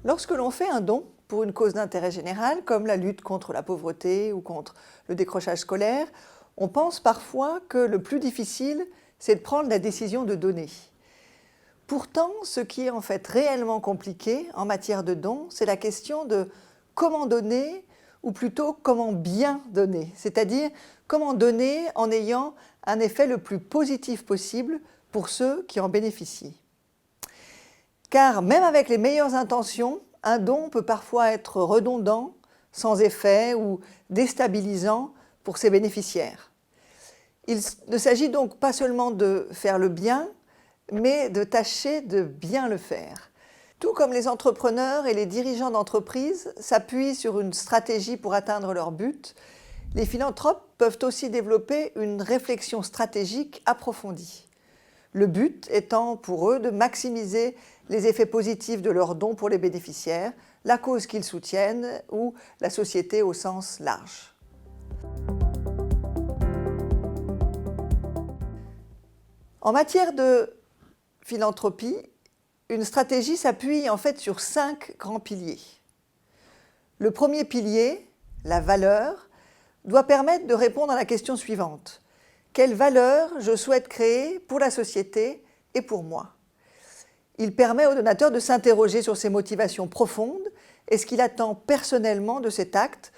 Lorsque l'on fait un don pour une cause d'intérêt général, comme la lutte contre la pauvreté ou contre le décrochage scolaire, on pense parfois que le plus difficile, c'est de prendre la décision de donner. Pourtant, ce qui est en fait réellement compliqué en matière de dons, c'est la question de comment donner, ou plutôt comment bien donner, c'est-à-dire comment donner en ayant un effet le plus positif possible pour ceux qui en bénéficient. Car même avec les meilleures intentions, un don peut parfois être redondant, sans effet ou déstabilisant pour ses bénéficiaires. Il ne s'agit donc pas seulement de faire le bien, mais de tâcher de bien le faire. Tout comme les entrepreneurs et les dirigeants d'entreprises s'appuient sur une stratégie pour atteindre leur but, les philanthropes peuvent aussi développer une réflexion stratégique approfondie. Le but étant pour eux de maximiser les effets positifs de leurs dons pour les bénéficiaires, la cause qu'ils soutiennent ou la société au sens large. En matière de philanthropie, une stratégie s'appuie en fait sur 5 grands piliers. Le premier pilier, la valeur, doit permettre de répondre à la question suivante. Quelle valeur je souhaite créer pour la société et pour moi? Il permet au donateur de s'interroger sur ses motivations profondes et ce qu'il attend personnellement de cet acte,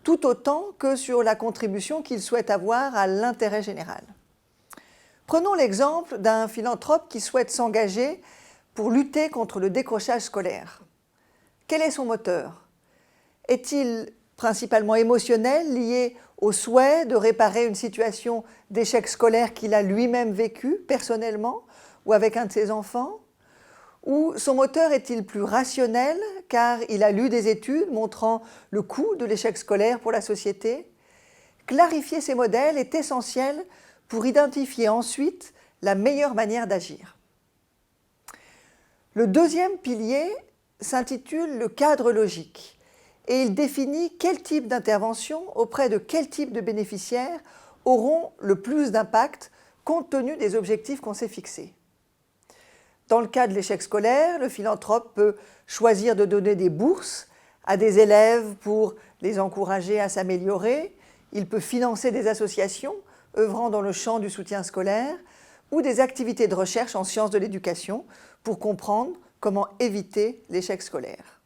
tout autant que sur la contribution qu'il souhaite avoir à l'intérêt général. Prenons l'exemple d'un philanthrope qui souhaite s'engager pour lutter contre le décrochage scolaire. Quel est son moteur? Est-il principalement émotionnel, lié au souhait de réparer une situation d'échec scolaire qu'il a lui-même vécu personnellement ou avec un de ses enfants? Ou son moteur est-il plus rationnel car il a lu des études montrant le coût de l'échec scolaire pour la société? Clarifier ces modèles est essentiel pour identifier ensuite la meilleure manière d'agir. Le deuxième pilier s'intitule le cadre logique et il définit quel type d'intervention auprès de quel type de bénéficiaires auront le plus d'impact compte tenu des objectifs qu'on s'est fixés. Dans le cas de l'échec scolaire, le philanthrope peut choisir de donner des bourses à des élèves pour les encourager à s'améliorer. Il peut financer des associations œuvrant dans le champ du soutien scolaire ou des activités de recherche en sciences de l'éducation pour comprendre comment éviter l'échec scolaire.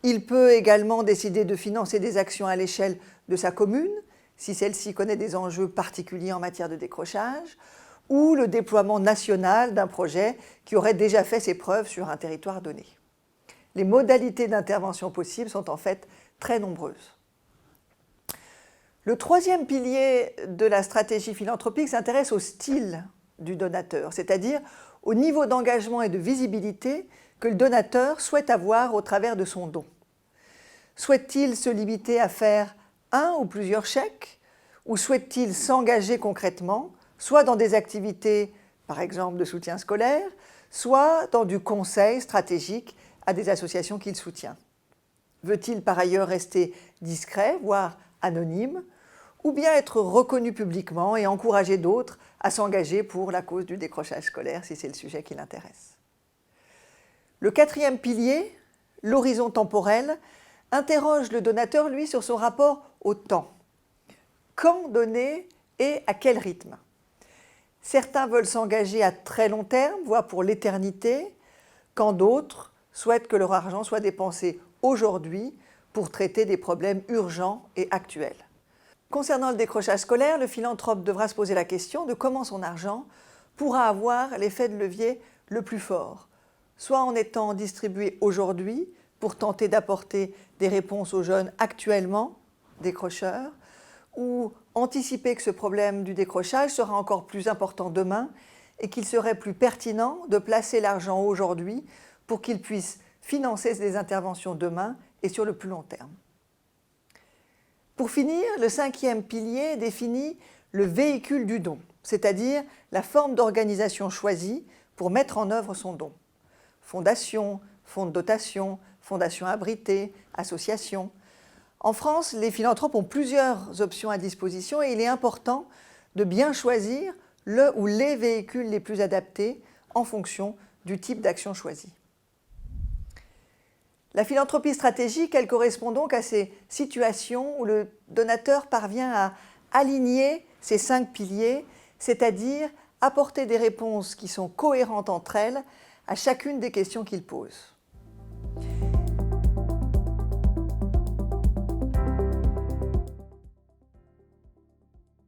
Il peut également décider de financer des actions à l'échelle de sa commune, si celle-ci connaît des enjeux particuliers en matière de décrochage, ou le déploiement national d'un projet qui aurait déjà fait ses preuves sur un territoire donné. Les modalités d'intervention possibles sont en fait très nombreuses. Le troisième pilier de la stratégie philanthropique s'intéresse au style du donateur, c'est-à-dire au niveau d'engagement et de visibilité que le donateur souhaite avoir au travers de son don. Souhaite-t-il se limiter à faire un ou plusieurs chèques, ou souhaite-t-il s'engager concrètement, soit dans des activités, par exemple de soutien scolaire, soit dans du conseil stratégique à des associations qu'il soutient? Veut-il par ailleurs rester discret, voire anonyme, ou bien être reconnu publiquement et encourager d'autres à s'engager pour la cause du décrochage scolaire si c'est le sujet qui l'intéresse? Le quatrième pilier, l'horizon temporel, interroge le donateur, lui, sur son rapport au temps. Quand donner et à quel rythme? Certains veulent s'engager à très long terme, voire pour l'éternité, quand d'autres souhaitent que leur argent soit dépensé aujourd'hui pour traiter des problèmes urgents et actuels. Concernant le décrochage scolaire, le philanthrope devra se poser la question de comment son argent pourra avoir l'effet de levier le plus fort, soit en étant distribué aujourd'hui pour tenter d'apporter des réponses aux jeunes actuellement décrocheurs, ou anticiper que ce problème du décrochage sera encore plus important demain et qu'il serait plus pertinent de placer l'argent aujourd'hui pour qu'il puisse financer des interventions demain et sur le plus long terme. Pour finir, le cinquième pilier définit le véhicule du don, c'est-à-dire la forme d'organisation choisie pour mettre en œuvre son don. Fondation, fonds de dotation, fondation abritée, association. En France, les philanthropes ont plusieurs options à disposition et il est important de bien choisir le ou les véhicules les plus adaptés en fonction du type d'action choisie. La philanthropie stratégique, elle correspond donc à ces situations où le donateur parvient à aligner ces 5 piliers, c'est-à-dire apporter des réponses qui sont cohérentes entre elles à chacune des questions qu'il pose.